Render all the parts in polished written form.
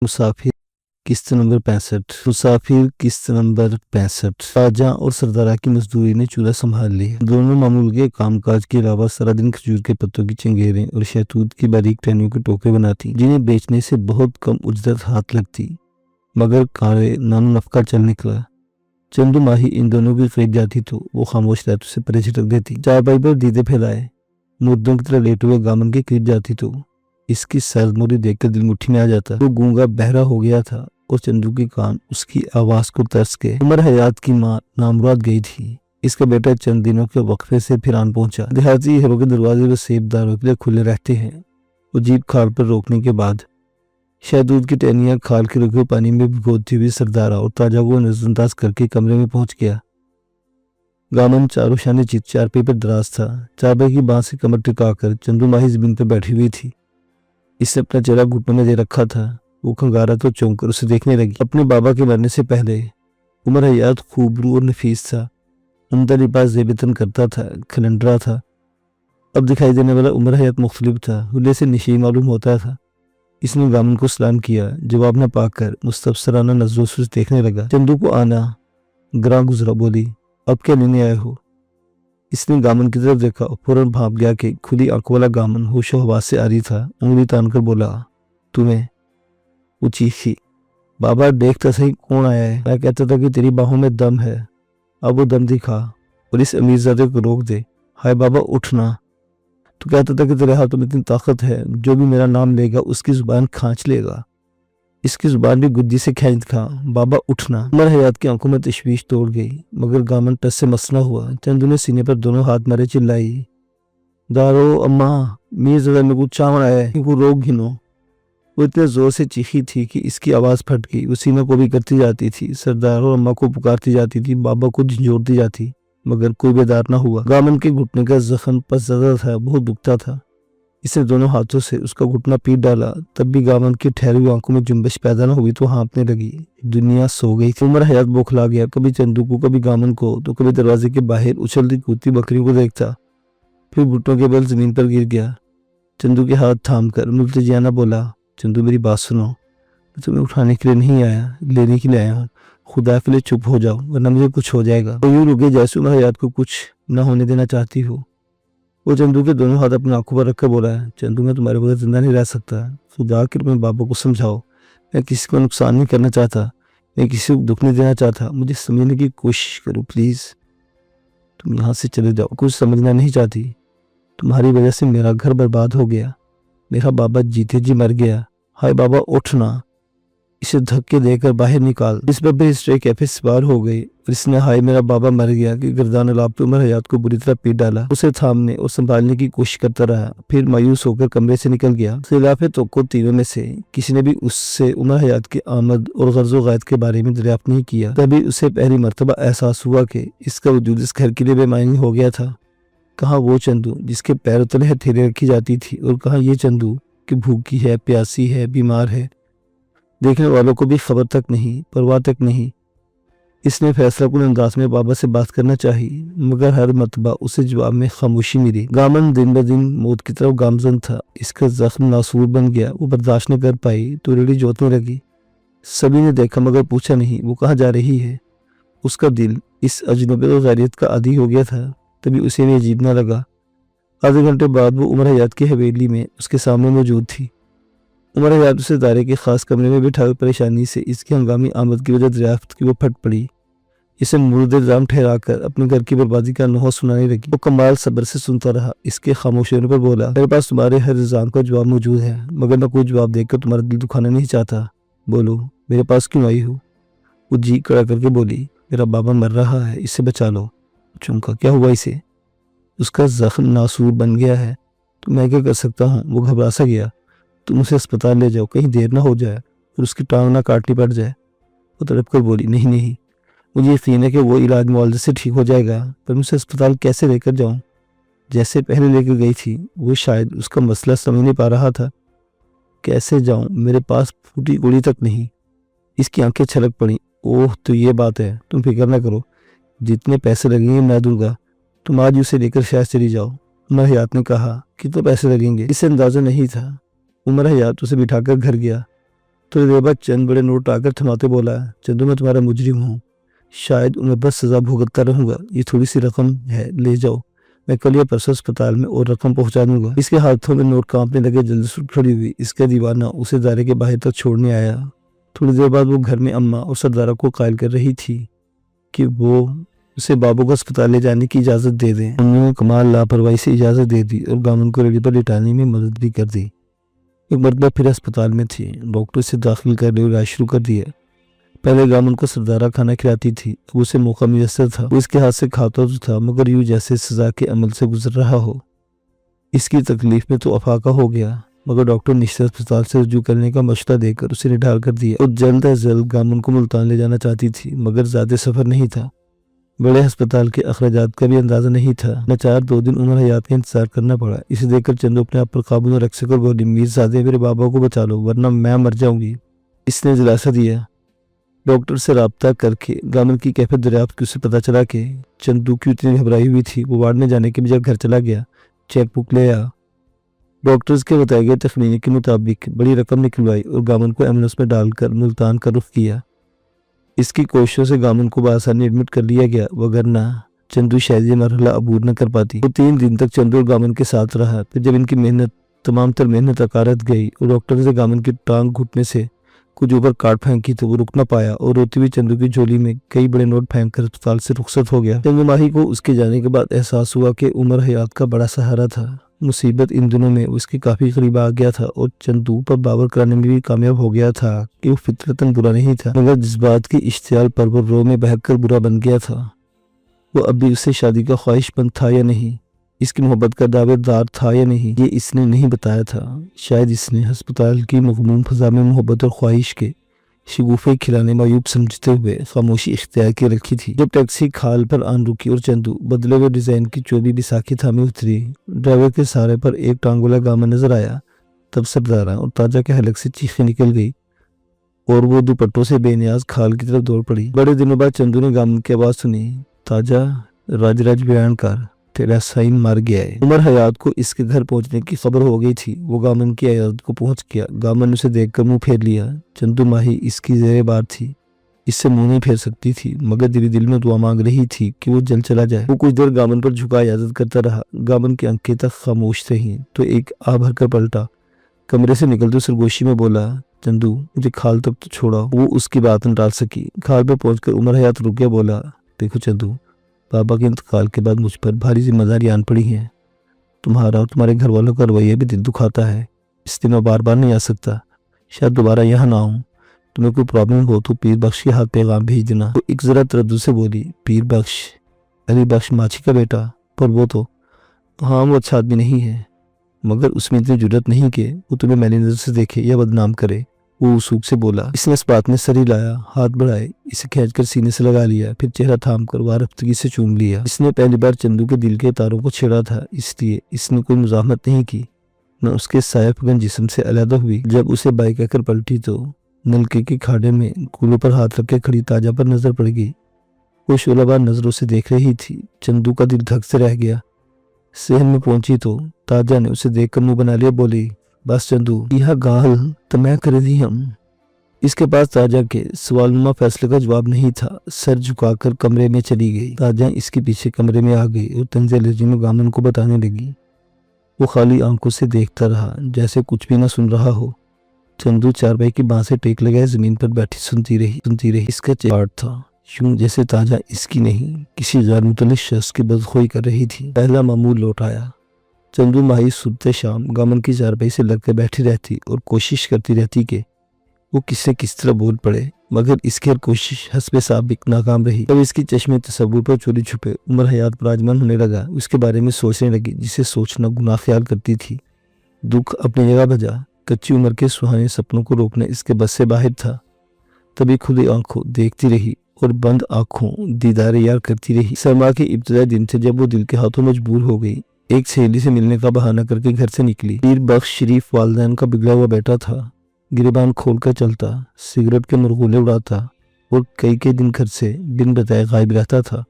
मुसाफिर किस्त नंबर 65। मुसाफिर किस्त नंबर 65। राजा और सरदारा की मजदूरी ने चूल्हा संभाल लिया। दोनों मामूल के कामकाज के अलावा सारा दिन खजूर के पत्तों की चंगेरें और शहतूत की बारीक टहनियों के टोकरे बनाती, जिन्हें बेचने से बहुत कम उजरत हाथ लगती, मगर कारे नानो नफका चल निकला। चंदू माही इन दोनों की करीब जाती तो वो खामोश रातों से परे छिटक देती। चारपाई पर दीदे फैलाए मुर्दों की तरह लेटे हुए गामन के करीब जाती तो इसकी सर्दमोरी देखकर दिल मुट्ठी में आ जाता। वो गूंगा बहरा हो गया था और चंदू के कान उसकी आवाज को तरस के। उमर हयात की माँ नामुराद गई थी। इसका बेटा चंद दिनों के वक्फे से फिर आन पहुंचा। देहाती घरों के दरवाजे व सेबदारों के लिए खुले रहते हैं। वो जीप खाल पर रोकने के बाद शहदूद की टहनियां खाल के रुके पानी में भिगोती हुई सरदारा और ताजा को नजरअंदाज करके कमरे में पहुंच गया। गामन चारों शाने चित चारपाई पर दराज था। चारपाई की बांह से कमर टिकाकर चंदू माही जमीन पर बैठी हुई थी। इसने अपना चेहरा घुटनों में दे रखा था। वो खंगारा तो चौंक कर उसे देखने लगी। अपने बाबा के मरने से पहले उमर हयात खूबरू और नफीस था। उम्दा लिबास जेबतन करता था, खलंडरा था। अब दिखाई देने वाला उमर हयात मुख्तलिफ था, हुल्ले से निशी मालूम होता था। इसने गामन को सलाम किया। जवाब न पाकर मुस्तफसराना नजरों से देखने लगा। चंदू को आना ग्रां गुजरा। बोली, अब क्या लेने आए हो? इसने गामन की तरफ देखा और फौरन भाप गया कि खुली आंखों वाला गामन होशो हवास से आ रही था। उंगली तानकर बोला, तुम्हें? वो चीखी, बाबा देख तो सही कौन आया है। मैं कहता था कि तेरी बाहों में दम है, अब वो दम दिखा और इस अमीरजादे को रोक दे। हाय बाबा उठना। तो कहता था कि तेरे हाथों में इतनी ताकत है, जो भी मेरा नाम लेगा उसकी जुबान खांच लेगा। इसकी जुबान भी गुद्दी से खींच खा। बाबा उठना। उमर हयात की आंखों में तशवीश तोड़ गई, मगर गामन टस से मसना हुआ। चंदू ने सीने पर दोनों हाथ मारे, चिल्लाई, दारो अम्मा, मीरजादा में कुछ चावल आया है, वो रोक घिनो। वो इतने जोर से चीखी थी कि इसकी आवाज फट गई। वो सीना को भी करती जाती थी, सरदार और अम्मा को पुकारती जाती थी, बाबा को झंझोड़ती जाती, मगर कोई बेदार न हुआ। गामन के घुटने का जख्म पस ज्यादा था, बहुत दुखता था। इसने दोनों हाथों से उसका घुटना पीट डाला। तब भी गामन की ठहरी हुई आंखों में जुम्बिश पैदा न हुई तो हाँपने लगी। दुनिया सो गई थी। उमर हयात बौखला गया, कभी चंदू को, कभी गामन को, तो कभी दरवाजे के बाहर उछलती कूदती बकरी को देखता। फिर घुटनों के बल जमीन पर गिर गया। चंदू के हाथ थाम कर मुल्तजियाना बोला, चंदू मेरी बात सुनो, मैं तुम्हें उठाने के लिए नहीं आया, लेने के लिए आया हूँ। खुदा के लिए चुप हो जाओ, वरना मुझे कुछ हो जाएगा। तो यूं रुके जैसे उमर हयात को कुछ न होने देना चाहती हो। वो चंदू के दोनों हाथ अपनी आंखों पर रखकर बोला, चंदू मैं तुम्हारे बगैर जिंदा नहीं रह सकता। खुदा के अपने बाबा को समझाओ, मैं किसी को नुकसान नहीं करना चाहता, मैं किसी को दुख नहीं देना चाहता। मुझे समझने की कोशिश करो प्लीज। तुम यहाँ से चले जाओ, कुछ समझना नहीं चाहती। तुम्हारी वजह से मेरा घर बर्बाद हो गया, मेरा बाबा जीते जी मर गया। हाय बाबा उठना। इसे धक्के देकर बाहर निकाल। इस पर भी स्ट्रे कैफे सवार हो गई और इसने हाय मेरा बाबा मर गया कि गर्दान लाभ पे उमर हयात को बुरी तरह पीट डाला। उसे थामने और संभालने की कोशिश करता रहा, फिर मायूस होकर कमरे से निकल गया। खिलाफे तो तीनों में से किसी ने भी उससे उमर हयात की आमद और गर्जो गायद के बारे में दरियाफ्त नहीं किया। तभी उसे पहली मरतबा एहसास हुआ कि इसका वजूद इस घर के लिए बेमायनी हो गया था। कहाँ वो चंदू जिसके पैरों तले हथेली रखी जाती थी, और कहाँ ये चंदू कि भूखी है, प्यासी है, बीमार है, देखने वालों को भी खबर तक नहीं, परवाह तक नहीं। इसने फैसला कुन अंदाज में बाबा से बात करना चाहिए, मगर हर मरतबा उसे जवाब में खामोशी मिली। गामन दिन ब दिन मौत की तरफ गामजन था। इसका जख्म नासूर बन गया। वो बर्दाश्त न कर पाई तो रेडी जोतने लगी। सभी ने देखा मगर पूछा नहीं वो कहाँ जा रही है। उसका दिल इस अजनबी और गैरियत का आदी हो गया था। तभी उसे भी अजीब न लगा। आधे घंटे बाद वो उमर हयात की हवेली में उसके सामने मौजूद थी। उमर हयात उसे दायरे के खास कमरे में बिठा हुई परेशानी से इसकी हंगामी आमद की वजह दरियाफ्त की वो फट पड़ी। इसे मुर्द इल्जाम ठहराकर अपने घर की बर्बादी का नोह सुनाने लगी। वो कमाल सब्र से सुनता रहा। इसके खामोश होने पर बोला, मेरे पास तुम्हारे हर इल्जाम का जवाब मौजूद है, मगर मैं कोई जवाब देकर तुम्हारा दिल दुखाना नहीं चाहता। बोलो मेरे पास क्यों आई हो? वो जी कड़ा करके बोली, मेरा बाबा मर रहा है, इसे बचा लो। चौंका, क्या हुआ इसे? उसका जख्म नासूर बन गया है, तो मैं क्या कर सकता हूँ? वो घबरा सा गया। तुम उसे अस्पताल ले जाओ, कहीं देर ना हो जाए और उसकी टांग ना काटनी पड़ जाए। वो तड़प कर बोली, नहीं नहीं, मुझे यकीन है कि वो इलाज मुआवजे से ठीक हो जाएगा, पर मैं उसे अस्पताल कैसे लेकर जाऊँ? जैसे पहले लेकर गई थी वो शायद उसका मसला समझ नहीं पा रहा था। कैसे जाऊँ, मेरे पास फूटी गोली तक नहीं। इसकी आंखें छलक पड़ी। ओह तो ये बात है, तुम फिक्र ना करो, जितने पैसे लगेंगे मैं दूंगा, तुम आज उसे लेकर शायद चली जाओ। उमर हयात ने कहा, कितने पैसे लगेंगे? इसे अंदाजा नहीं था। उमर हयात उसे बिठाकर घर गया। थोड़ी देर बाद चंद बड़े नोट आकर थमाते बोला, चंदू मैं तुम्हारा मुजरिम हूँ, शायद उन्हें बस सजा भुगतता रहूंगा। ये थोड़ी सी रकम है, ले जाओ, मैं कल या परसों अस्पताल में और रकम पहुंचा दूंगा। इसके हाथों में नोट कांपने लगे। जल्दी से खड़ी हुई। इसका दीवाना उसे दायरे के बाहर तक छोड़ने आया। थोड़ी देर बाद वो घर में अम्मा और सरदारा को कायल कर रही थी कि वो उसे बाबू को अस्पताल ले जाने की इजाजत दे दें। उन्होंने कमाल लापरवाही से इजाजत दे दी और गामन को रेडी पर लिटाने में मदद भी कर दी। एक मरतबा फिर अस्पताल में थी। डॉक्टर से दाखिल करने और इलाज शुरू कर दिया। पहले गामन को सरदारा खाना खिलाती थी। अब उसे मौका मुयस्सर था। वो इसके हाथ से खाता तो था, मगर यूं जैसे सजा के अमल से गुजर रहा हो। इसकी तकलीफ में तो अफाका हो गया, मगर डॉक्टर निश्चित अस्पताल से रुजू करने का मशवरा देकर उसे निढाल कर दिया। और जल्द अज जल्द गामन को मुल्तान ले जाना चाहती थी, मगर ज्यादा सफर नहीं था। बड़े अस्पताल के अखराजात का भी अंदाजा नहीं था। लाचार 2 दिन उमर हयात का इंतजार करना पड़ा। इसे देखकर चंदू अपने आप पर काबू न रख सकर बोली, मीरजादे मेरे बाबा को बचा लो, वरना मैं मर जाऊंगी। इसने दिलासा दिया। डॉक्टर से राब्ता करके गामन की कैफियत दरियाफ्त की उसे पता चला कि चंदू की इतनी घबराई हुई थी। वो वार्ड में जाने के बजाय घर चला गया, चेकबुक ले आया। डॉक्टर्स के बताए गए तखमीने के मुताबिक बड़ी रकम निकलवाई और गामन को एम्बुलेंस में डालकर मुल्तान का रुख किया। इसकी कोशिशों से गामन को बआसानी एडमिट कर लिया गया, वगरना चंदू शायद ये मरहला अबूर न कर पाती। वो 3 दिन तक चंदू और गामन के साथ रहा। फिर जब इनकी मेहनत तमाम तर मेहनत अकारत गई और डॉक्टर से गामन की टांग घुटने से कुछ ऊपर काट फेंकी तो वो रुक न पाया और रोती हुई चंदू की झोली में कई बड़े नोट फेंक कर अस्पताल से रुखसत हो गया। चंदू माही को उसके जाने के बाद एहसास हुआ कि उमर हयात का बड़ा सहारा था। मुसीबत इन दिनों में उसके काफी करीब आ गया था और चंदू पर बावर कराने में भी कामयाब हो गया था कि वो फितरतन बुरा नहीं था, मगर जज्बात की इश्तियाल पर वो रो में बहकर बुरा बन गया था। वो अब भी उससे शादी का ख्वाहिशमंद था या नहीं, इसकी मोहब्बत का दावेदार था या नहीं, ये इसने नहीं बताया था। शायद इसने अस्पताल की मगमूम फजा में मोहब्बत और ख्वाहिश के शगुफे खिलाने मायूब समझते हुए खामोशी इख्तियार की रखी थी। जब टैक्सी खाल पर आन रुकी और चंदू बदले हुए डिजाइन की चोबी बिसाखी थामे उतरी, ड्राइवर के सहारे पर एक टांगोला गामा नजर आया। तब सरदारा और ताजा के हलक से चीखें निकल गई और वो दुपट्टों से बेनियाज खाल की तरफ दौड़ पड़ी। बड़े दिनों बाद चंदू ने गामन की आवाज सुनी, ताजा राज राज बयान कर, तेरा साइन मर गया है। उमर हयात को इसके घर पहुंचने की खबर हो गई थी। वो गामन की आयात को पहुंच गया। गामन ने उसे देखकर मुंह फेर लिया। चंदू माही इसकी जेरे बार थी, इससे मुंह नहीं फेर सकती थी, मगर दिल में दुआ मांग रही थी कि वो जल चला जाए। वो कुछ देर गामन पर झुका इजाजत करता रहा। गामन की आंखें तक खामोश रही तो एक आ भरकर पलटा। कमरे से निकलते सरगोशी में बोला, चंदू मुझे खाल तक तो छोड़ा। वो उसकी बात न टाल सकी। खाल पर पहुंचकर उमर हयात रुक गया। बोला, देखो चंदू, बाबा के इंतकाल के बाद मुझ पर भारी जिम्मेदारी आन पड़ी है। तुम्हारा और तुम्हारे घर वालों का रवैया भी दिल दुखाता है। इसलिए मैं बार बार नहीं आ सकता। शायद दोबारा यहाँ ना आऊँ। तुम्हें कोई प्रॉब्लम हो तो पीर बख्श के हाथ पैगाम भेज देना। तो एक जरा तरद्दुद से बोली, पीर बख्श? अली बख्श माची का बेटा? पर वो तो, हाँ वो अच्छा आदमी नहीं है, मगर उसमें इतनी जुर्रत नहीं कि वो तुम्हें मैली नजर से देखे या बदनाम करे। वो उसूक से बोला। इसने इस बात में सर हिलाया, हाथ बढ़ाए, इसे खींचकर सीने से लगा लिया, फिर चेहरा थाम कर वारफ्तगी से चूम लिया। इसने पहली बार चंदू के दिल के तारों को छेड़ा था, इसलिए इसने कोई मुजाहमत नहीं की, न उसके सायफगन जिस्म से अलहदा हुई। जब उसे बाइक कहकर पलटी तो नलके के खाड़े में कूलों पर हाथ रख के खड़ी ताजा पर नजर पड़ गई। वो शोलाबार नजरों से देख रही थी। चंदू का दिल धक से रह गया। सहन में पहुंची तो ताजा ने उसे देखकर मुंह बना लिया। बोली, बस चंदू, यह गाल तो मैं कर दी हम। इसके पास ताजा के सवालनुमा फैसले का जवाब नहीं था। सर झुकाकर कमरे में चली गई। ताजा इसके पीछे कमरे में आ गई और तंज लहजे में गामन को बताने लगी। वो खाली आंखों से देखता रहा, जैसे कुछ भी ना सुन रहा हो। चंदू चारपाई की बांह से टेक लगाए जमीन पर बैठी सुनती रही। इसका चेहरा था यूं जैसे ताजा इसकी नहीं, किसी गैर मुतल्लिक शख्स की बदखोई कर रही थी। पहला मामूल लौट आया। चंदू माही सुबह शाम गामन की चारपाई से लगकर बैठी रहती और कोशिश करती रहती कि वो किससे किस तरह बोल पड़े, मगर इसकी हर कोशिश हस्बे साबिक नाकाम रही। तब इसकी चश्मे तसव्वुर पर चोरी छुपे उमर हयात पराजमान होने लगा। उसके बारे में सोचने लगी जिसे सोचना गुनाह ख्याल करती थी। दुख अपनी जगह बजा, कच्ची उम्र के सुहाने सपनों को रोकना इसके बस से बाहर था। तभी खुली आंखों देखती रही और बंद आंखों दीदार यार करती रही। सरमा के इब्तदाई दिन थे जब वो दिल के हाथों मजबूर हो गई। एक सहेली से मिलने का बहाना करके घर से निकली। पीर बख्श शरीफ वालदैन का बिगड़ा हुआ बेटा था। गिरबान खोलकर चलता, सिगरेट के मुरगुले उड़ाता और कई दिन घर से बिन बताए गायब रहता था।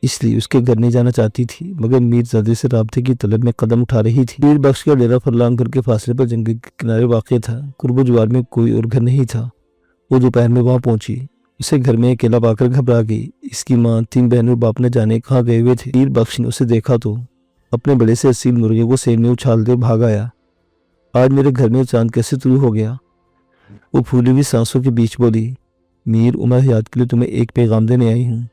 इसलिए उसके घर नहीं जाना चाहती थी, मगर मीरजादे से राब्ते की तलब में कदम उठा रही थी। पीर बख्श का डेरा फरलांग घर के फासले पर जंगल के किनारे वाक़ था। कुर्ब जुवार में कोई और घर नहीं था। वो दोपहर में वहाँ पहुंची। उसे घर में अकेला पाकर घबरा गई। इसकी माँ, 3 बहन और बाप न जाने कहाँ गए हुए थे। पीर बख्श ने उसे देखा तो अपने बड़े से असील मुर्गे को सेब में उछाल दे भाग आया। आज मेरे घर में चांद कैसे तुलू हो गया? वो फूली हुई सांसों के बीच बोली, मीर, उमर हयात के लिए तुम्हें एक पैगाम देने आई हूँ।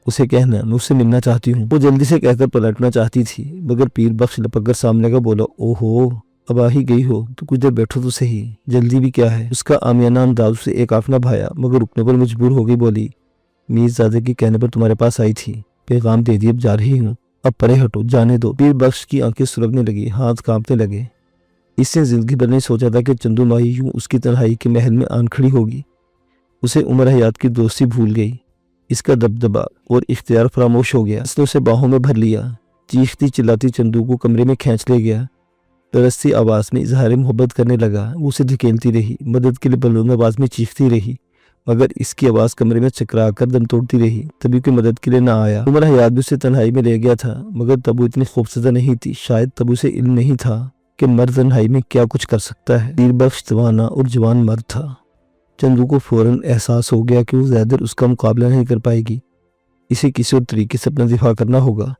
उसे कहना मैं उससे मिलना चाहती हूँ। वो जल्दी से कहकर पलटना चाहती थी, मगर पीर बख्श लपक कर सामने का बोला, ओहो, अब आ ही गई हो तो कुछ देर बैठो तो सही, जल्दी भी क्या है? उसका आमियाना अंदाज उसे एक आफना भाया, मगर रुकने पर मजबूर हो गई। बोली, मीरजादे के कहने पर तुम्हारे पास आई थी, पैगाम दे दी, अब जा रही हूँ। अब परे हटो, जाने दो। पीर बख्श की आंखें सुलगने लगी, हाथ कांपने लगे। इसने जिंदगी भर नहीं सोचा था कि चंदू माही यूं उसकी तन्हाई के महल में आन खड़ी होगी। उसे उमर हयात की दोस्ती भूल गई। इसका दबदबा और इख्तियार फरामोश हो गया। इसने उसे बाहों में भर लिया, चीखती चिल्लाती चंदू को कमरे में खींच ले गया। तरसती आवाज में इजहार मोहब्बत करने लगा। वो उसे धकेलती रही, मदद के लिए बुलंद आवाज में चीखती रही, मगर इसकी आवाज कमरे में चकरा कर दम तोड़ती रही। तभी कोई मदद के लिए ना आया। उमर हयात भी उसे तन्हाई में ले गया था, मगर तब वो इतनी खूबसूरत नहीं थी। शायद तब उसे इल्म नहीं था कि मर्द तन्हाई में क्या कुछ कर सकता है। पीर बख्श जवाना और जवान मर्द था। चंदू को फौरन एहसास हो गया कि वो ज़्यादा उसका मुकाबला नहीं कर पाएगी। इसे किसी और तरीके से अपना दिफा करना होगा।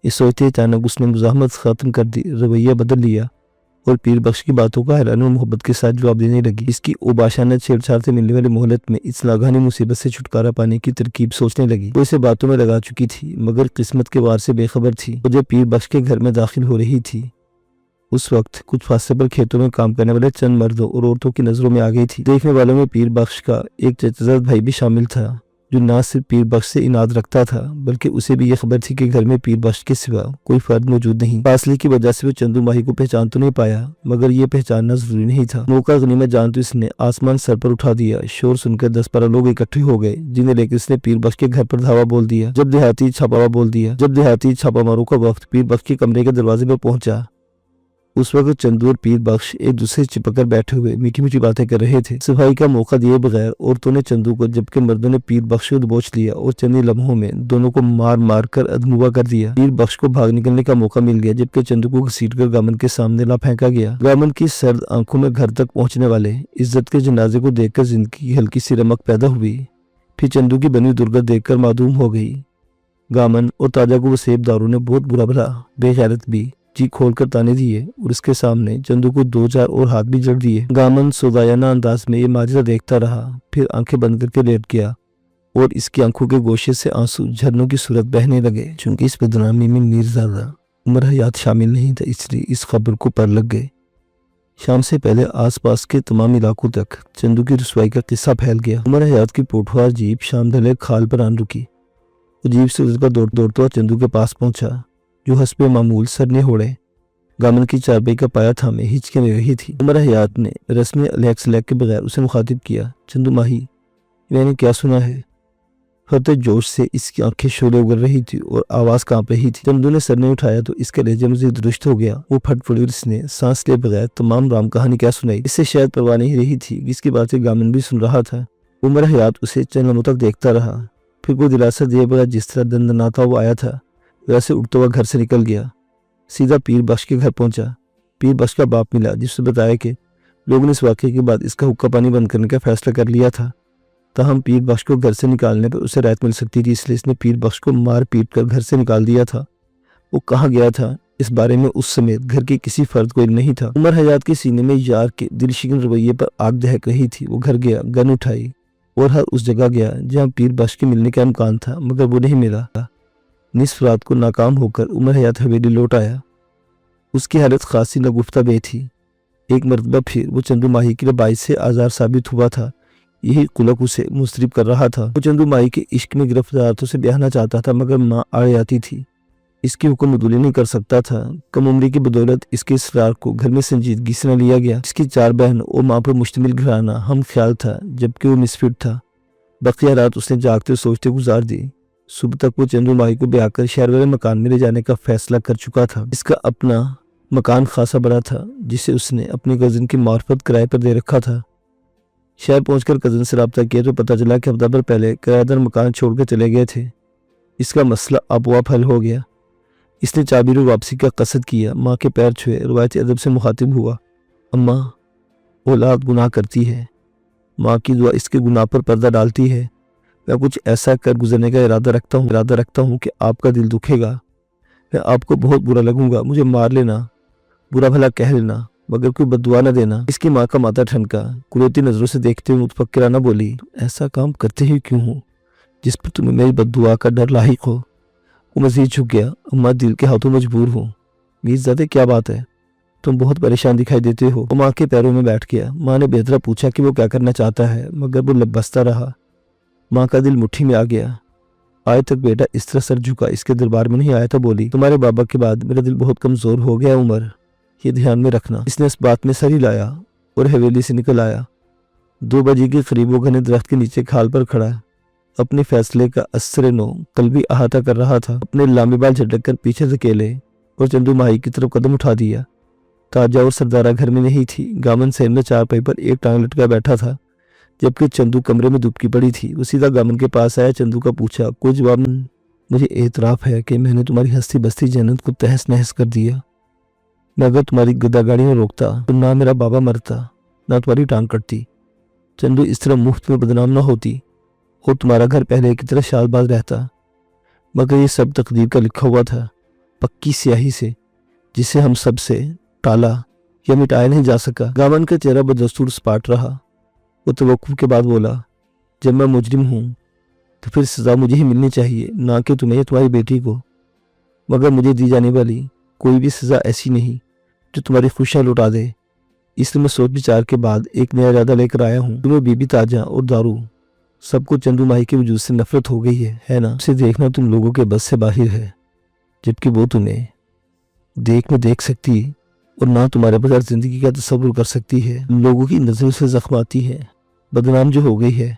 इस सोचते अचानक उसने मुज़ाहमत ख़त्म कर दी, रवैया बदल लिया और पीर बख्श की बातों का हैरानी और मोहब्बत के साथ जवाब देने लगी। इसकी ओबाशाना छेड़छाड़ से मिलने वाली मोहलत में इस लागानी मुसीबत से छुटकारा पाने की तरकीब सोचने लगी। वो इसे बातों में लगा चुकी थी, मगर किस्मत के वार से बेखबर थी। वो जब पीर बख्श के घर में दाखिल हो रही थी, उस वक्त कुछ फासले पर खेतों में काम करने वाले चंद मर्दों और औरतों की नजरों में आ गई थी। देखने वालों में पीर बख्श का एक चचेरा भाई भी शामिल था, जो न सिर्फ पीर बख्श से इनाद रखता था, बल्कि उसे भी यह खबर थी कि घर में पीर बख्श के सिवा कोई फर्द मौजूद नहीं। फासले की वजह से वो चंदू माही को पहचान तो नहीं पाया, मगर ये पहचानना जरूरी नहीं था। मौका गनीमत जानते इसने आसमान सर पर उठा दिया। शोर सुनकर 10-12 लोग इकट्ठे हो गए, जिन्हें लेकर इसने पीर बख्श के घर पर धावा बोल दिया। जब देहाती छापा मारों का वक्त पीर बख्श के कमरे के दरवाजे पर पहुंचा, उस वक्त चंदू और पीर बख्श एक दूसरे से चिपकर बैठे हुए मीठी मीठी बातें कर रहे थे। सफाई का मौका दिए बगैर औरतों ने चंदू को, जबकि मर्दों ने पीर बख्श को दबोच लिया और चंद लम्हों में दोनों को मार मार कर अधमुआ कर दिया। पीर बख्श को भाग निकलने का मौका मिल गया, जबकि चंदू को घसीटकर गामन के सामने ला फेंका गया। गामन की सर्द आंखों में घर तक पहुंचने वाले इज्जत के जनाजे को देखकर जिंदगी की हल्की सी रमक पैदा हुई। फिर चंदू की बनी दुर्गत देखकर मासूम हो गई। गामन और ताजा को वसेब दारू ने बहुत बुरा भला बेगैरत भी जी खोलकर ताने दिए और उसके सामने चंदू को 2-4 और हाथ भी जड़ दिए। गामन सोदायाना अंदाज में ये माजरा देखता रहा, फिर आंखें बंद करके लेट गया और इसकी आंखों के गोशे से आंसू झरनों की सूरत बहने लगे। चूंकि इस बदनामी में मीरजादा उमर हयात शामिल नहीं था, इसलिए इस खबर को पर लग गए। शाम से पहले आसपास के तमाम इलाकों तक चंदू की रुसवाई का किस्सा फैल गया। उमर हयात की पोठवार जीप शाम ढले खाल पर आन रुकी। वो जीप से उतरकर दौड़ता चंदू के पास पहुंचा, जो हस्बे मामूल सर ने होड़े गामन की चारपाई का पाया थामे हिचके ले रही थी। उमर हयात ने रस्म अलैक के बगैर उसे मुखातिब किया, चंदू माही, मैंने क्या सुना है? फतेह जोश से इसकी आंखें शोले उगल रही थी और आवाज कांप रही थी। चंदू ने सर ने उठाया तो इसका लहजा मजीद दुरुस्त हो गया। वो फट फट इसने सांस ले बगैर तमाम राम कहानी क्या सुनाई। इससे शायद परवाह नहीं रही थी, जिसकी बातें गामन भी सुन रहा था। उमर हयात उसे चंद लम्हों तक देखता रहा, फिर वो दिलासा दिए बगैर जिस तरह दंदनाता हुआ आया था, वैसे उठता हुआ घर से निकल गया। सीधा पीर बख्श के घर पहुंचा। पीर बख्श का बाप मिला, जिसने बताया कि लोगों ने इस वाक़े के बाद इसका हुक्का पानी बंद करने का फैसला कर लिया था। ताहम पीर बख्श को घर से निकालने पर उसे राहत मिल सकती थी, इसलिए इसने पीर बख्श को मार पीट कर घर से निकाल दिया था। वो कहाँ गया था, इस बारे में उस समेत घर के किसी फर्द को इल्म नहीं था। उमर हयात के सीने में यार के दिलशिकन रवैये पर आग दहक रही थी। वो घर गया, गन उठाई और हर उस जगह गया जहाँ पीर बख्श के मिलने का इम्कान था, मगर वो नहीं मिला। निस्फ रात को नाकाम होकर उमर हयात हवेली लौट आया। उसकी हालत खासी नगुफ्ता बे थी। एक मरतबा फिर वो चंदू माही के लिए बाइस से आज़ार साबित हुआ था। यही कुलक उसे मुस्तरिब कर रहा था। वो चंदू माही के इश्क में गिरफ्तार तो से ब्याहना चाहता था, मगर माँ आड़ आती थी। इसकी हुक्म अदूली नहीं कर सकता था। कम उम्री की बदौलत इसके इसरार को घर में संजीदगी से न लिया गया। इसकी 4 बहन और माँ पर मुश्तमिल घराना हम ख्याल था, जबकि वो मिसफिट था। बकिया रात उसने जागते सोचते गुजार दी। सुबह तक वो चंदू माही को ब्याह कर शहर वाले मकान में ले जाने का फैसला कर चुका था। इसका अपना मकान खासा बड़ा था, जिसे उसने अपनी कजिन की मार्फत किराए पर दे रखा था। शहर पहुंचकर कजिन से रब्ता किया तो पता चला कि हफ्ता भर पहले किराएदार मकान छोड़कर चले गए थे। इसका मसला आपो-आप हल हो गया। इसने चाबी और वापसी का कसद किया, माँ के पैर छुए, रवायती अदब से मुखातिब हुआ। अम्मा, औलाद गुनाह करती है, माँ की दुआ इसके गुनाह पर पर्दा डालती है। मैं कुछ ऐसा कर गुजरने का इरादा रखता हूँ कि आपका दिल दुखेगा। मैं आपको बहुत बुरा लगूंगा, मुझे मार लेना, बुरा भला कह लेना, मगर कोई बद्दुआ न देना। इसकी माँ का माथा ठनका। कुरेती नजरों से देखते हुए मुतफक्किराना बोली, ऐसा काम करते ही क्यों हो जिस पर तुम्हें मेरी बद्दुआ का डर लाहिक हो? वो मजीद झुक गया। अम्मा, दिल के हाथों मजबूर हूँ। मीरजादे, क्या बात है? तुम बहुत परेशान दिखाई देते हो। वो माँ के पैरों में बैठ गया। माँ ने बेहतरा पूछा कि वो क्या करना चाहता है, मगर वो लबस्ता रहा। माँ का दिल मुट्ठी में आ गया। आज तक बेटा इस तरह सर झुका इसके दरबार में नहीं आया था। बोली, तुम्हारे बाबा के बाद मेरा दिल बहुत कमजोर हो गया उमर, ये ध्यान में रखना। इसने इस बात में सर हिलाया और हवेली से निकल आया। 2 बजे के करीब वो घने दरख्त के नीचे खाल पर खड़ा अपने फैसले का असर नो कल्बी अहाता कर रहा था। अपने लामे बाल झटक कर पीछे धकेले और चंदू माही की तरफ कदम उठा दिया। ताजा और सरदारा घर में नहीं थी। गामन सेन चारपाई पर एक टांग लटका बैठा था, जबकि चंदू कमरे में दुबकी पड़ी थी। वो सीधा गामन के पास आया, चंदू का पूछा, कोई जवाब नहीं? मुझे एतराफ है कि मैंने तुम्हारी हस्ती बस्ती जन्नत को तहस नहस कर दिया। मैं अगर तुम्हारी गदा गाड़ी में रोकता तो ना मेरा बाबा मरता, ना तुम्हारी टांग कटती। चंदू इस तरह मुफ्त में बदनाम ना होती और तुम्हारा घर पहले की तरह शालबाज रहता। मगर ये सब तकदीर का लिखा हुआ था, पक्की स्याही से, जिसे हम सब से टाला या मिटाया नहीं जा सका। गामन का चेहरा बदस्तूर सपाट रहा। वो तवक्कुफ के बाद बोला, जब मैं मुजरिम हूँ तो फिर सजा मुझे ही मिलनी चाहिए, ना कि तुम्हें या तुम्हारी बेटी को। मगर मुझे दी जाने वाली कोई भी सजा ऐसी नहीं जो तुम्हारी खुशियाँ लुटा दे। इसलिए मैं सोच विचार के बाद एक नया इरादा लेकर आया हूँ। तुम्हें बीबी ताजा और दारू सबको चंदू माही के वजूद से नफरत हो गई है ना? उसे देखना तुम लोगों के बस से बाहर है, जबकि वो तुम्हें देख सकती और ना तुम्हारे बगैर जिंदगी का तस्वुर कर सकती है। लोगों की नजरों से जख्म आती है, बदनाम जो हो गई है,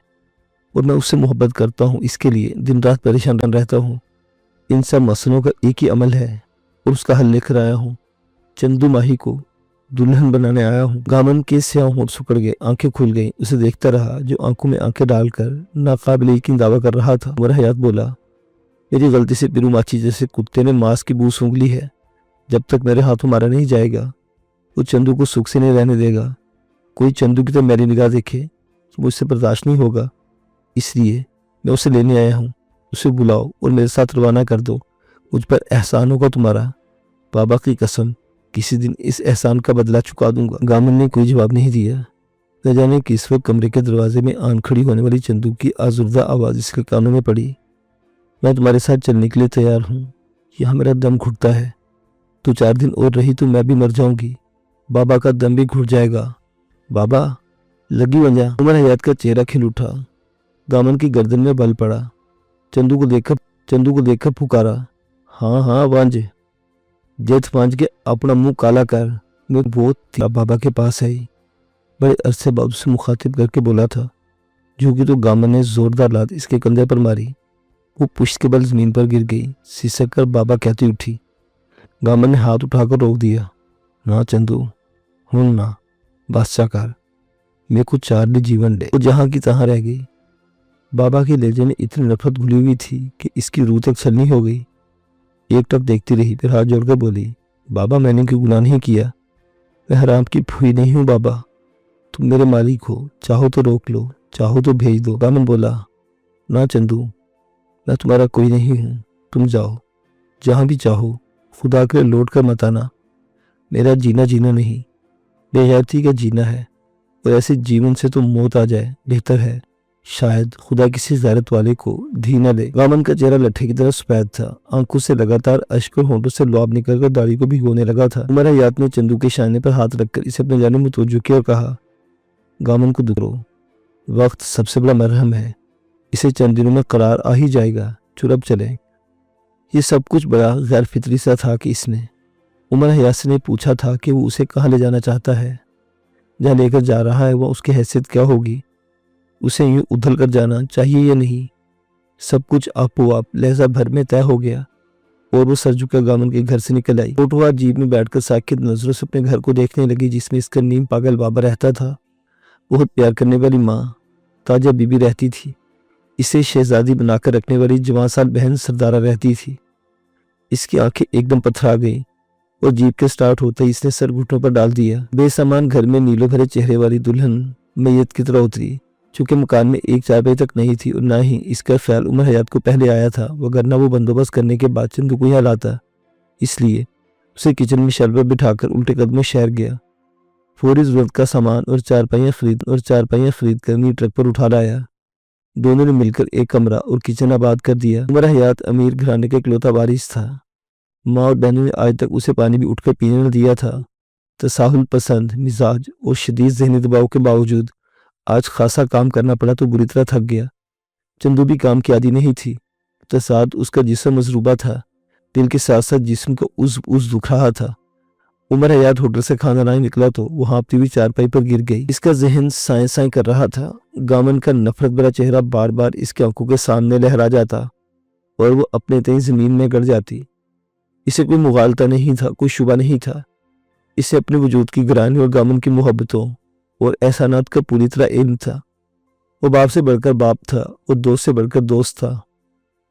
और मैं उससे मोहब्बत करता हूँ। इसके लिए दिन रात परेशान रहता हूँ। इन सब मसलों का एक ही अमल है और उसका हल लेकर आया हूँ। चंदू माही को दुल्हन बनाने आया हूँ। गामन के स्याह होंठ सुकड़ गए, आंखें खुल गईं। उसे देखता रहा जो आंखों में आंखें डालकर नाकाबिल यकीन दावा कर रहा था। उमर हयात बोला, मेरी गलती से पिरू माची जैसे कुत्ते ने मांस की बू सूंघ ली है। जब तक मेरे हाथों मारा नहीं जाएगा वो चंदू को सुख से नहीं रहने देगा। कोई चंदू की तरह मेरी निगाह देखे तो मुझसे बर्दाश्त नहीं होगा। इसलिए मैं उसे लेने आया हूँ। उसे बुलाओ और मेरे साथ रवाना कर दो। मुझ पर एहसान होगा तुम्हारा। बाबा की कसम, किसी दिन इस एहसान का बदला चुका दूंगा। गामन ने कोई जवाब नहीं दिया। न जाने किस वक्त कमरे के दरवाजे में आन खड़ी होने वाली चंदू की आजुर्दा आवाज़ इसके कानों में पड़ी। मैं तुम्हारे साथ चलने के लिए तैयार हूँ। यहाँ मेरा दम घुटता है। तू 4 दिन और रही तो मैं भी मर जाऊंगी। बाबा का दम भी घुट जाएगा। बाबा, लगी वंजा। उमर हयात का चेहरा खिल उठा। दामन की गर्दन में बल पड़ा। चंदू को देखकर पुकारा, हाँ हाँ वांज, जेठ वांज के अपना मुंह काला कर। मैं बहुत बाबा के पास आई। बड़े अरसे बाद उसे मुखातिब करके बोला था। झुकी तो गामन ने जोरदार लात इसके कंधे पर मारी। वो पुश्त के बल जमीन पर गिर गई। सिसक कर बाबा कहती उठी। गामन ने हाथ उठाकर रोक दिया। ना चंदू, हूं ना, बादशाह कार, मेरे को 4 दिन जीवन दे। वो जहाँ की तहाँ रह गई। बाबा के लहजे में इतनी नफरत घुली हुई थी कि इसकी रूह तक छलनी हो गई। एक टक देखती रही, फिर हाथ जोड़कर बोली, बाबा मैंने कोई गुनाह नहीं किया। मैं हराम की फुई नहीं हूँ बाबा। तुम मेरे मालिक हो, चाहो तो रोक लो, चाहो तो भेज दो। गामन बोला, ना चंदू, मैं तुम्हारा कोई नहीं हूँ। तुम जाओ जहाँ भी चाहो, खुदा के लिए लौट कर मत आना। मेरा जीना नहीं, बेहयाती का जीना है, और ऐसे जीवन से तो मौत आ जाए बेहतर है। शायद खुदा किसी ज़ारत वाले को धी न दे। गामन का चेहरा लट्ठे की तरह सफेद था। आंखों से लगातार अश्क और होंठों से लुआब निकलकर दाढ़ी को भिगोने लगा था। उमर हयात ने चंदू के शाने पर हाथ रखकर इसे अपने जाने में तवज्जो किया और कहा, गामन को दुख करो, वक्त सबसे बड़ा मरहम है। इसे चंद दिनों में करार आ ही जाएगा। चुरब चले। ये सब कुछ बड़ा गैर फितरी सा था कि इसने उमर हयात से ने पूछा था कि वो उसे कहाँ ले जाना चाहता है। जहाँ लेकर जा रहा है वह उसकी हैसियत क्या होगी। उसे यूं उधल कर जाना चाहिए या नहीं। सब कुछ आपो आप लहजा भर में तय हो गया और वो सर झुका गामन के घर से निकल आई। फोटोवार जीप में बैठकर साकित नजरों से अपने घर को देखने लगी, जिसमें इसका नीम पागल बाबा रहता था। बहुत प्यार करने वाली माँ ताजा बीबी रहती थी। इसे शहजादी बनाकर रखने वाली जवान बहन सरदारा रहती थी। इसकी आंखें एकदम पथरा गई और जीप के स्टार्ट होते ही इसने सर घुटनों पर डाल दिया। बेसामान घर में नीलो भरे चेहरे वाली दुल्हन मैयत की तरह उतरी। चूंकि मकान में एक चारपाई तक नहीं थी और ना ही इसका ख्याल उमर हयात को पहले आया था, वगरना वो बंदोबस्त करने के बाद चंदू को यहाँ लाता। इसलिए उसे किचन में शैल पर बिठाकर उल्टे कदम में शहर गया। फौरी जरूरत का सामान और चारपाइयाँ खरीद कर नी ट्रक पर उठा लाया। दोनों ने मिलकर एक कमरा और किचन आबाद कर दिया। उमर हयात अमीर घराने का इकलौता वारिस था। माँ और बहनों ने आज तक उसे पानी भी उठकर पीने न दिया था। तसाहुल पसंद मिजाज और शदीद ज़हनी दबाव के बावजूद आज खासा काम करना पड़ा तो बुरी तरह थक गया। चंदू भी काम की आदी नहीं थी। तो साथ उसका जिस्म मजरूबा था, दिल के साथ साथ जिस्म को उस दुख रहा था। उमर हयात होटल से खाना लाने निकला तो वो हाँफती हुई चारपाई पर गिर गई। इसका जहन साए साए कर रहा था। गामन का नफरत भरा चेहरा बार बार इसकी आंखों के सामने लहरा जाता और वो अपने तय जमीन में गड़ जाती। इसे कोई मुगालता नहीं था, कोई शुबा नहीं था। इसे अपने वजूद की गिरानी और गामन की मोहब्बतों और एहसानात का पूरी तरह इल्म था। वो बाप से बढ़कर बाप था और दोस्त से बढ़कर दोस्त था।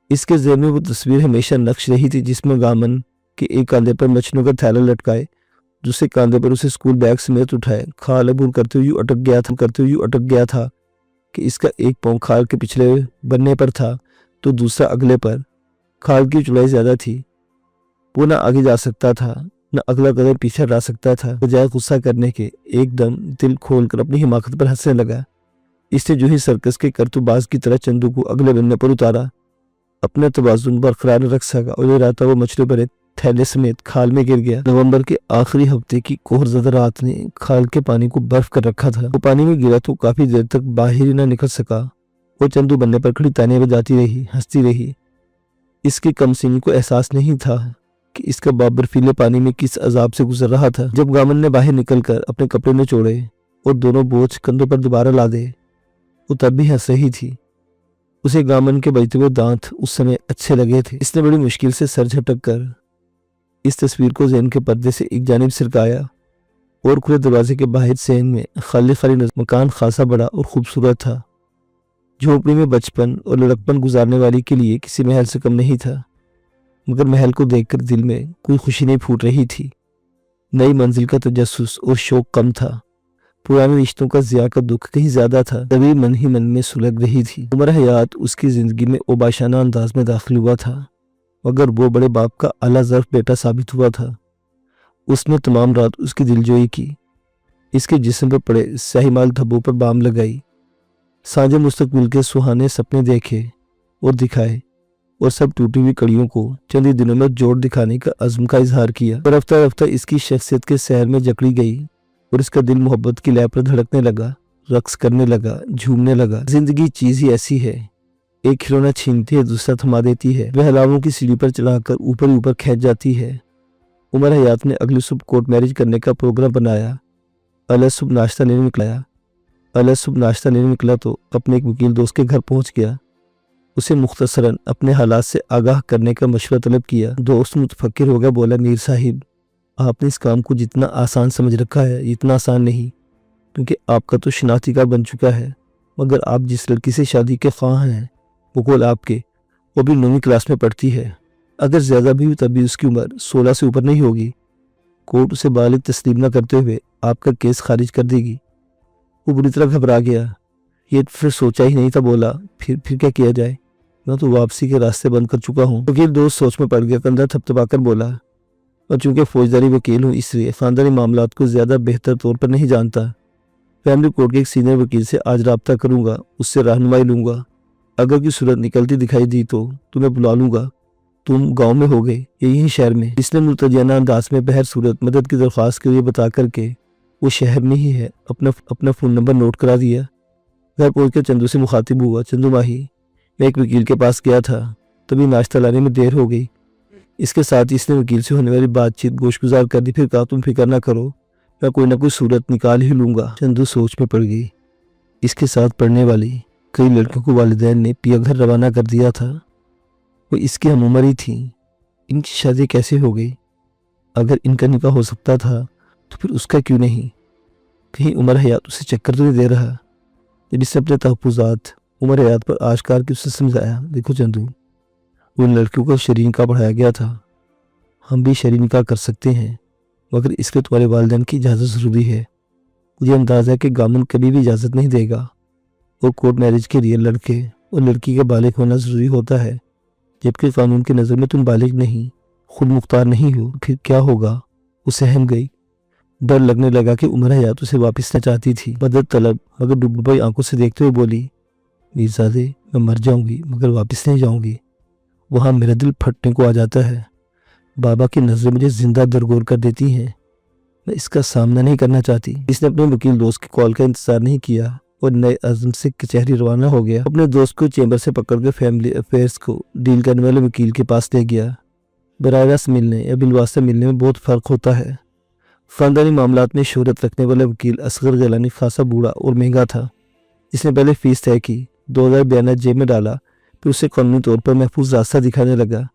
इसके ज़हन में वो तस्वीर हमेशा नक्श रही थी जिसमें गामन के एक कांधे पर मछलियों का थैला लटकाए, दूसरे कांधे पर उसे स्कूल बैग समेत उठाए खाल अबूर करते हुए अटक गया था कि इसका एक पाँव खाल के पिछले बनने पर था तो दूसरा अगले पर। खाल की चौड़ाई ज्यादा थी। वो ना आगे जा सकता था न अगला कदम पीछे हटा सकता था। बजाय गुस्सा करने के एकदम दिल खोलकर अपनी हिमाकत पर हंसने लगा। इसने जो ही सर्कस के करतूबाज की तरह चंदू को अगले बनने पर उतारा, अपना तवाज़ुन बरकरार रख सका और ये रहता वो मछली भरे थैले समेत खाल में गिर गया। नवंबर के आखिरी हफ्ते की कोहरज़दा रात ने खाल के पानी को बर्फ कर रखा था। वो पानी में गिरा तो काफी देर तक बाहर ही न निकल सका। वो चंदू बनने पर खड़ी ताने बजाती रही, हंसती रही। इसकी कमसिनी को एहसास नहीं था कि इसका बाप बर्फीले पानी में किस अजाब से गुजर रहा था। जब गामन ने बाहर निकलकर अपने कपड़े में छोड़े और दोनों बोझ कंधों पर दोबारा ला दे, वो तब भी हंस रही थी। उसे गामन के बजते हुए दांत उस समय अच्छे लगे थे। इसने बड़ी मुश्किल से सर झटक कर इस तस्वीर को ज़हन के पर्दे से एक जानिब सिरकाया और खुले दरवाजे के बाहर सहन में खाली मकान खासा बड़ा और खूबसूरत था। झोपड़ी में बचपन और लड़कपन गुजारने वाली के लिए किसी महल से कम नहीं था, मगर महल को देखकर दिल में कोई खुशी नहीं फूट रही थी। नई मंजिल का तजस्सुस और शौक कम था। पुराने रिश्तों का ज़िया का दुख कहीं ज्यादा था। तभी मन ही मन में सुलग रही थी। उमर हयात उसकी जिंदगी में ओबाशाना अंदाज में दाखिल हुआ था, मगर वो बड़े बाप का आला ज़र्फ बेटा साबित हुआ था। उसने तमाम रात उसकी दिलजोई की, इसके जिस्म पर पड़े सहीमाल धब्बों पर बाम लगाई, सांझे मुस्तकबिल के सुहाने सपने देखे और दिखाए और सब टूटी हुई कड़ियों को चंद ही दिनों में जोड़ दिखाने का अज़्म का इजहार किया। पर रफ्ता रफ्ता इसकी शख्सियत के सैर में जकड़ी गई और इसका दिल मोहब्बत की लय पर धड़कने लगा, रक्स करने लगा, झूमने लगा। जिंदगी चीज ही ऐसी है, एक खिलौना छीनती है, दूसरा थमा देती है। वह हलावों की सीढ़ी पर चढ़ाकर ऊपर ऊपर खींच जाती है। उमर हयात ने अगली सुबह कोर्ट मैरिज करने का प्रोग्राम बनाया। अलग सुबह नाश्ता लेने निकला तो अपने एक वकील दोस्त के घर पहुंच गया। उसे मुख्तसरन अपने हालात से आगाह करने का मशवरा तलब किया। दोस्त मुतफक्किर हो गया, बोला, मीर साहिब, आपने इस काम को जितना आसान समझ रखा है इतना आसान नहीं, क्योंकि आपका तो शनाख्ती कार्ड बन चुका है, मगर आप जिस लड़की से शादी के ख्वाह हैं वो कौल आपके, वो भी 9वीं क्लास में पढ़ती है। अगर ज़्यादा भी हो तब भी उसकी उम्र 16 से ऊपर नहीं होगी। कोर्ट उसे बालिग तस्लीम न करते हुए आपका केस खारिज कर देगी। वो बुरी तरह घबरा गया। ये फिर सोचा ही नहीं था, बोला, फिर क्या किया जाए, मैं तो वापसी के रास्ते बंद कर चुका हूँ। वकील दोस्त सोच में पड़ गया, कंधा थपथपाकर बोला, और चूंकि फौजदारी वकील हूँ इसलिए खानदानी मामलात को ज़्यादा बेहतर तौर पर नहीं जानता। फैमिली कोर्ट के एक सीनियर वकील से आज रब्ता करूँगा, उससे रहनुमाई लूँगा। अगर की सूरत निकलती दिखाई दी तो तुम्हें बुला लूँगा। तुम गांव में हो गए या यहीं शहर में? इसने मुल्तजियाना अंदाज में बहर सूरत मदद की दरख्वास्त के लिए बता करके वो शहर में ही है अपना फ़ोन नंबर नोट करा दिया। घर पहुँचकर चंदू से मुखातिब हुआ, चंदू माही, मैं एक वकील के पास गया था, तभी नाश्ता लाने में देर हो गई। इसके साथ इसने वकील से होने वाली बातचीत गोशगुजार कर दी। फिर कहा, तुम फिक्र ना करो, मैं कोई ना कोई सूरत निकाल ही लूँगा। चंदू सोच में पड़ गई। इसके साथ पढ़ने वाली कई लड़कियों को वालिदैन ने पिया घर रवाना कर दिया था। वो इसकी हम उम्र ही थी। इनकी शादी कैसे हो गई? अगर इनका निकाह हो सकता था तो फिर उसका क्यों नहीं? कहीं उमर हयात उसे चक्कर तो नहीं दे रहा जब इसने अपने तहफ़्फ़ुज़ात उमर हयात पर आश्कार की उसने समझाया, देखो चंदू, उन लड़कियों को शरीर निकाह पढ़ाया गया था, हम भी शरीर निकाह कर सकते हैं, मगर इसके तुम्हारे वालिदैन की इजाज़त ज़रूरी है। मुझे अंदाज़ा है कि गामन कभी भी इजाज़त नहीं देगा, और कोर्ट मैरिज के लिए लड़के और लड़की का बालिग होना ज़रूरी होता है, जबकि कानून की नज़र में तुम बालिग नहीं, खुद मुख्तार नहीं हो। फिर क्या होगा? वो सहम गई। डर लगने लगा कि उमर हयात उसे वापस न चाहती थी। मदद तलब मगर डूबी आंखों से देखते हुए बोली, मीरजादे, मैं मर जाऊंगी मगर वापस नहीं जाऊंगी। वहाँ मेरा दिल फटने को आ जाता है। बाबा की नज़रें मुझे जिंदा दरगोर कर देती हैं। मैं इसका सामना नहीं करना चाहती। इसने अपने वकील दोस्त की कॉल का इंतजार नहीं किया और नए अज़्म से कचहरी रवाना हो गया। अपने दोस्त को चैम्बर से पकड़कर फैमिली अफेयर्स को डील करने वाले वकील के पास ले गया। बराह रास्त मिलने या बिलवास्ता मिलने में बहुत फ़र्क होता है। ख़ानदानी मामलात में शोहरत रखने वाला वकील असगर गिलानी खासा बूढ़ा और महंगा था। इसने पहले फ़ीस तय की, 2000 बयाना जेब में डाला, फिर उसे कानूनी तौर पर महफूज रास्ता दिखाने लगा।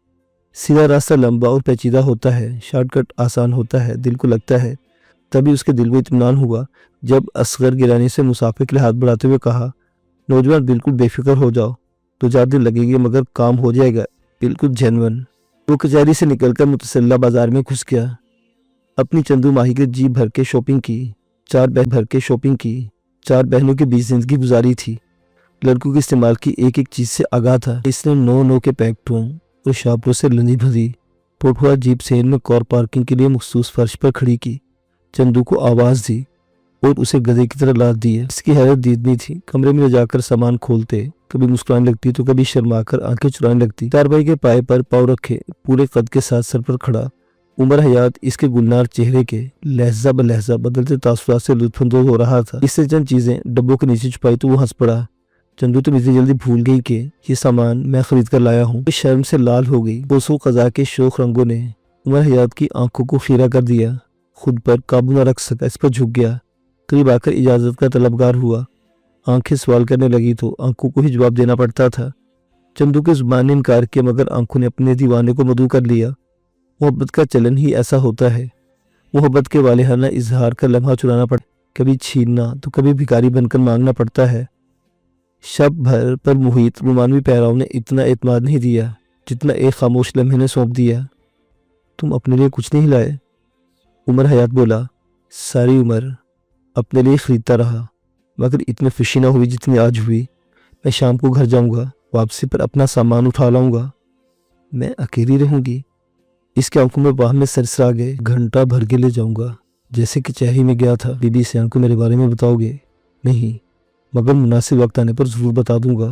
सीधा रास्ता लंबा और पेचीदा होता है, शॉर्टकट आसान होता है, दिल को लगता है। तभी उसके दिल को इत्मीनान हुआ जब असगर गिलानी से मुसाफिर के लिए हाथ बढ़ाते हुए कहा, नौजवान बिल्कुल बेफिक्र हो जाओ, 2-4 दिन लगेंगे मगर काम हो जाएगा, बिल्कुल जेन्युइन। वो कचहरी से निकलकर मुतसल्ला बाजार में घुस गया। अपनी चंदू माही के जी भर के शॉपिंग की, 4 बहनों के बीच जिंदगी गुजारी थी। लड़कों के इस्तेमाल की एक एक चीज से आगाह था। इसने 9 के पैकेटों और शापरों से लंदी भरी पोठुआ जीप सेन में कार पार्किंग के लिए मखसूस फर्श पर खड़ी की, चंदू को आवाज दी और उसे गधे की तरह लाद दिया। इसकी हैरत दीदनी थी। कमरे में ले जाकर सामान खोलते कभी मुस्कुराने लगती तो कभी शर्माकर आंखें चुराने लगती। चारपाई के पाए पर पाँव रखे, पूरे कद के साथ सर पर खड़ा उमर हयात इसके गुलनार चेहरे के लहजा ब लहजा बदलते तासुरात से लुत्फानंदोज हो रहा था। इससे चंद चीजें डब्बों के नीचे छुपाई तो वो हंस पड़ा। चंदू तुम इतनी जल्दी भूल गई कि ये सामान मैं खरीद कर लाया हूँ। इस शर्म से लाल हो गई। बोसो कज़ा के शोख रंगों ने उमर हयात की आंखों को खीरा कर दिया। खुद पर काबू न रख सका, इस पर झुक गया। करीब आकर इजाजत का तलबगार हुआ। आंखें सवाल करने लगी तो आंखों को ही जवाब देना पड़ता था। चंदू के जुबान ने इनकार किया मगर आंखों ने अपने दीवाने को मदऊ कर लिया। मोहब्बत का चलन ही ऐसा होता है। मोहब्बत के वालिहाना इजहार का लम्हा चुराना पड़ता, कभी छीनना तो कभी भिखारी बनकर मांगना पड़ता है। शब भर पर मुहित रोमानवी पैराओं ने इतना एतमाद नहीं दिया जितना एक खामोश लम्हे ने सौंप दिया। तुम अपने लिए कुछ नहीं लाए? उमर हयात बोला, सारी उम्र अपने लिए खरीदता रहा मगर इतनी खुशी ना हुई जितनी आज हुई। मैं शाम को घर जाऊंगा, वापसी पर अपना सामान उठा लाऊंगा। मैं अकेली रहूंगी। इसके आंखों में बाह में सरसरा गए। घंटा भर के ले जाऊंगा, जैसे कि कचहरी में गया था। बीबी सियान को मेरे बारे में बताओगे? नहीं, मगर मुनासिब वक्त आने पर जरूर बता दूंगा।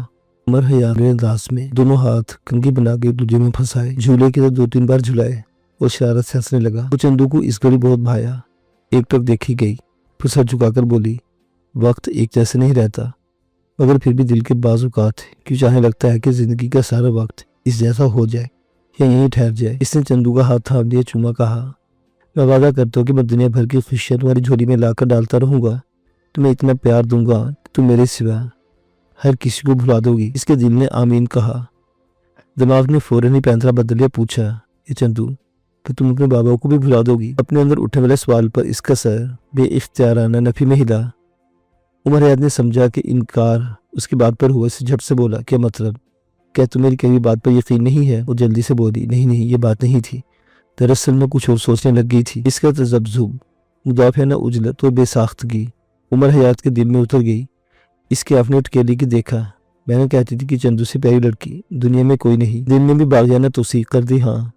उमर हयात ने दास में दोनों हाथ कंघी बना के दूजे में फंसाए, झूले की तरह 2-3 बार झुलाए और शरारत से हंसने लगा। तो चंदू को इस घड़ी बहुत भाया। एक टक देखी गई, फिर सर झुकाकर बोली, वक्त एक जैसे नहीं रहता, मगर फिर भी दिल के बाजुकात क्यों चाहने लगता है कि जिंदगी का सारा वक्त इस जैसा हो जाए या यहीं ठहर जाए। इसने चंदू का हाथ थाम लिया, चूमा कहा, मैं वादा करता हूँ कि मैं दुनिया भर की खुशियाँ तुम्हारी झोली में लाकर डालता रहूंगा। तुम्हें इतना प्यार दूंगा कि तुम मेरे सिवा हर किसी को भुला दोगी। इसके दिल ने आमीन कहा। दिमाग ने फौरन ही पैंतरा बदल लिया। पूछा, ये चंदू, कि तुम अपने बाबा को भी भुला दोगी? अपने अंदर उठने वाले सवाल पर इसका सर बेइख्तियाराना नफी में हिला। उमर हयात ने समझा कि इनकार उसकी बात पर हुआ। इसे झट से बोला, क्या मतलब? क्या तुम्हें मेरी कहीं बात पर यकीन नहीं है? वो जल्दी से बोली, नहीं, ये बात नहीं थी। दरअसल मैं कुछ और सोचने लग गई थी। इसका तजब्जुब, मुदाफ़ियाना उजलत और बेसाख्तगी उमर हयात के दिल में उतर गई। इसके आपने अटकेली की देखा। मैंने कहती थी कि चंदू से प्यारी लड़की दुनिया में कोई नहीं। दिल में भी बागियाना तौसीक कर दी। हाँ,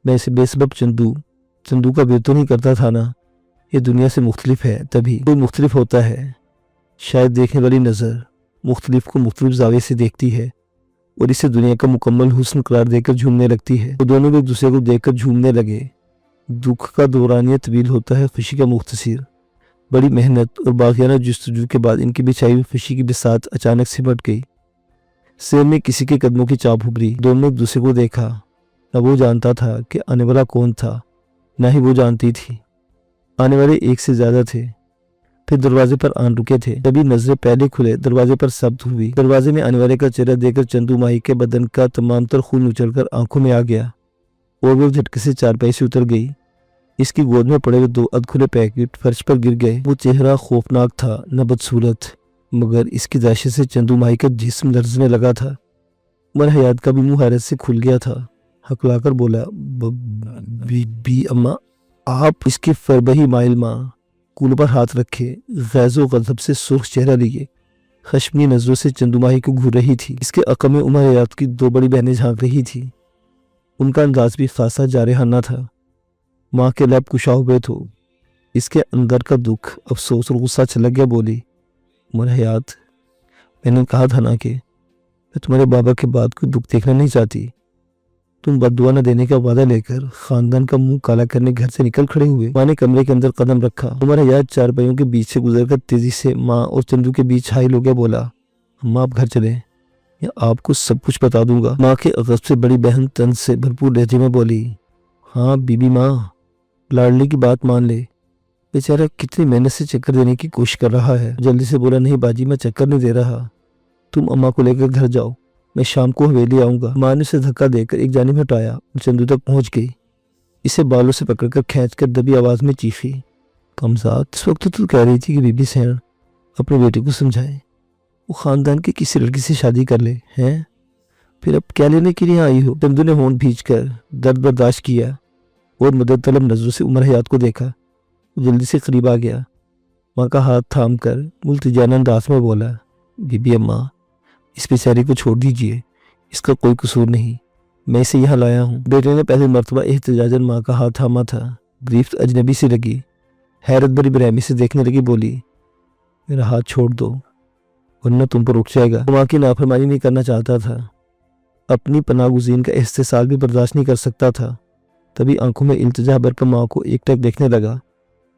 मैं इसे बेसबब चंदू का बेर तो नहीं करता था ना। ये दुनिया से मुख्तलिफ है, तभी कोई मुख्तलिफ होता है। शायद देखने वाली नज़र मुख्तलिफ को मुख्तलिफ जावे से देखती है और इसे दुनिया का मुकम्मल हुस्न करार देकर झूमने लगती है। वो दोनों भी एक दूसरे को देखकर झूमने लगे। दुख का दौरानिया तवील होता है, खुशी का मुख्तसर। बड़ी मेहनत और बागियाना जुस्तजू के बाद इनकी बिछाई हुई खुशी की बिसात अचानक सिमट गई। सिर में किसी के कदमों की चाप उभरी। दोनों ने एक दूसरे को देखा। न वो जानता था कि आने वाला कौन था, न ही वो जानती थी। आने वाले एक से ज्यादा थे। फिर दरवाजे पर आन रुके थे। तभी नजरें पहले खुले, दरवाजे पर शब्द हुई। दरवाजे में आने वाले का चेहरा देखकर चंदू माही के बदन का तमाम तर खून उछलकर आंखों में आ गया और वो झटके से चारपाई से उतर गई। इसकी गोद में पड़े हुए 2 अधखुले पैकेट फर्श पर गिर गए। वो चेहरा खौफनाक था, न बदसूरत। मगर इसकी दहशत से चंदू माही का जिस्म लर्जने लगा था। उमर हयात का भी मुंह हैरत से खुल गया था। हकलाकर बोला, बीबी अम्मा आप? इसकी फरबही माइल माँ कूल पर हाथ रखे गैज़ो गज़ब से सुर्ख चेहरा लिए खशमनी नजरों से चंदुमाही को घूर रही थी। इसके अक़म में उमर हयात की 2 बड़ी बहनें झांक रही थी। उनका अंदाज भी खासा जारहाना था। माँ के लब कुशा हुए तो इसके अंदर का दुख, अफसोस और गुस्सा छलक गया। बोली, उमर हयात, मैंने कहा था ना कि मैं तुम्हारे बाबा के बाद कोई दुख देखना नहीं चाहती। तुम बद्दुआ न देने का वादा लेकर खानदान का मुंह काला करने घर से निकल खड़े हुए। माँ ने कमरे के अंदर कदम रखा। उमर हयात चारपाइयों के बीच से गुजरकर तेजी से माँ और चंदू के बीच हाइल हो गया। बोला, अम्मा आप घर चले या आपको सब कुछ बता दूंगा। माँ के अगब से बड़ी बहन तंज से भरपूर लहजे में बोली, हाँ बीबी माँ, लाडली की बात मान ले। बेचारा कितनी मेहनत से चक्कर देने की कोशिश कर रहा है। जल्दी से बोला, नहीं बाजी मैं चक्कर नहीं दे रहा, तुम अम्मा को लेकर घर जाओ, मैं शाम को हवेली आऊंगा। माँ ने उसे धक्का देकर एक जानिब हटाया और चंदू तक पहुंच गई। इसे बालों से पकड़कर खींचकर दबी आवाज में चीखी, कमजाद, इस वक्त तो तू कह रही थी कि बीबी सैन अपने बेटे को समझाए, वो खानदान की किसी लड़की से शादी कर ले, हैं? फिर अब क्या लेने के लिए आई हो? चंदू ने होंठ भींचकर दर्द बर्दाश्त किया और मदद तलब नजरों से उमर हयात को देखा। वो जल्दी से करीब आ गया। माँ का हाथ थाम कर मुल्तजाना अंदाज में बोला, बीबी अम्मा इस बेचारी को छोड़ दीजिए, इसका कोई कसूर नहीं, मैं इसे यहाँ लाया हूँ। बेटे ने पहली मरतबा एहतजाजन माँ का हाथ थामा था। गिरफ्त अजनबी सी लगी। हैरत भरी बेरहमी से देखने लगी। बोली, मेरा हाथ छोड़ दो वरना तुम पर उठ जाएगा। माँ की नाफरमानी नहीं करना चाहता था, अपनी पनागुज़ीन का इस्तेसाल भी बर्दाश्त नहीं कर सकता था। तभी आंखों में इल्तिजा भरकर माँ को एकटक देखने लगा।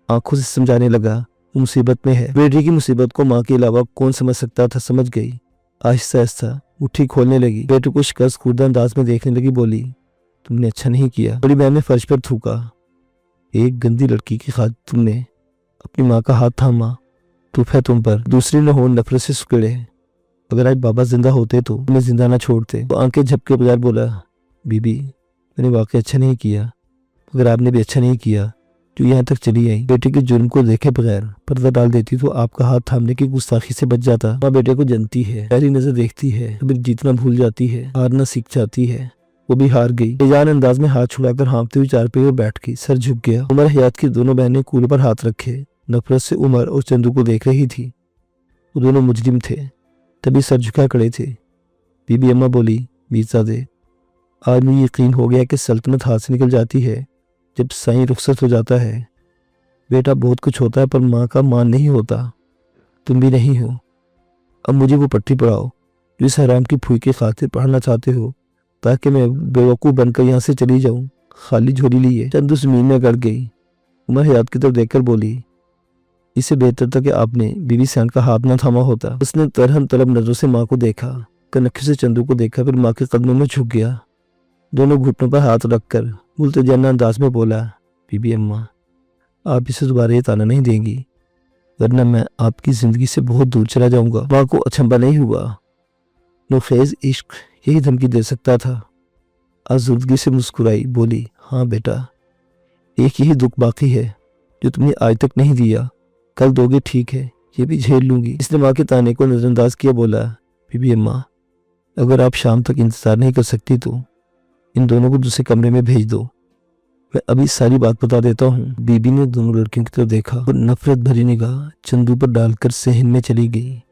आंखों से समझाने लगा, वो मुसीबत में है। बेटी की मुसीबत को माँ के अलावा कौन समझ सकता था। समझ गई। आहिस्ता आहिस्ता मुट्ठी खोलने लगी। बेटे को शिकस्त खुर्दा अंदाज में देखने लगी। बोली, तुमने अच्छा नहीं किया। बड़ी बहन ने फर्श पर थूका, एक गंदी लड़की की खातिर तुमने अपनी माँ का हाथ थामा, तुफ है तुम पर। दूसरी ने होंठ नफरत से सुकेड़े, अगर आज बाबा जिंदा होते तो तुम्हें जिंदा ना छोड़ते। वो आंखें झपके बगैर बोला, बीबी मैंने वाकई अच्छा नहीं किया, अगर आपने भी अच्छा नहीं किया जो यहाँ तक चली आई। बेटे के जुर्म को देखे बगैर पर्दा डाल देती तो आपका हाथ थामने की गुस्ताखी से बच जाता। माँ बेटे को जानती है, पहली नजर देखती है, कभी जीतना भूल जाती है, हारना सीख जाती है। वो भी हार गई। बेजान अंदाज में हाथ छुड़ाकर हाँफते हुए चारपाई पर बैठ गई। सर झुक गया। उमर हयात की दोनों बहनें कूल पर हाथ रखे नफरत से उमर और चंदू को देख रही थी। वो दोनों मुजरिम थे, तभी सर झुका खड़े थे। बीबी अम्मा बोली, मीरजादे, आज मुझे यकीन हो गया कि सल्तनत हाथ से निकल जाती है जब साईं रुखसत हो जाता है। बेटा बहुत कुछ होता है पर माँ का मान नहीं होता। तुम भी नहीं हो। अब मुझे वो पट्टी पढ़ाओ जो इस हराम की फूई के खातिर पढ़ना चाहते हो, ताकि मैं बेवकूफ़ बनकर यहाँ से चली जाऊँ खाली झोली लिए। चंदू जमीन में गड़ गई। उमर हयात की तरफ देखकर बोली, इससे बेहतर था कि आपने बीबी सैन का हाथ न थामा होता। उसने तरहम तलब नजरों से माँ को देखा, कनखी से चंदू को देखा, फिर माँ के कदमों में झुक गया। दोनों घुटनों पर हाथ रखकर मुल्तजाना अंदाज में बोला, बीबी अम्मा आप इसे दोबारा ये ताना नहीं देंगी, वरना मैं आपकी जिंदगी से बहुत दूर चला जाऊंगा। माँ को अचंभा नहीं हुआ। नौखेज इश्क यही धमकी दे सकता था। आज़ुर्दगी से मुस्कुराई। बोली, हाँ बेटा, एक यही दुख बाकी है जो तुमने आज तक नहीं दिया, कल दोगे ठीक है, ये भी झेल लूंगी। इसने माँ के ताने को नजरअंदाज किया। बोला, बीबी अम्मा अगर आप शाम तक इंतजार नहीं कर सकती तो इन दोनों को दूसरे कमरे में भेज दो, मैं अभी सारी बात बता देता हूँ। बीबी ने दोनों लड़कियों की तरफ देखा और नफरत भरी निगाह चंदू पर डालकर सहन में चली गई।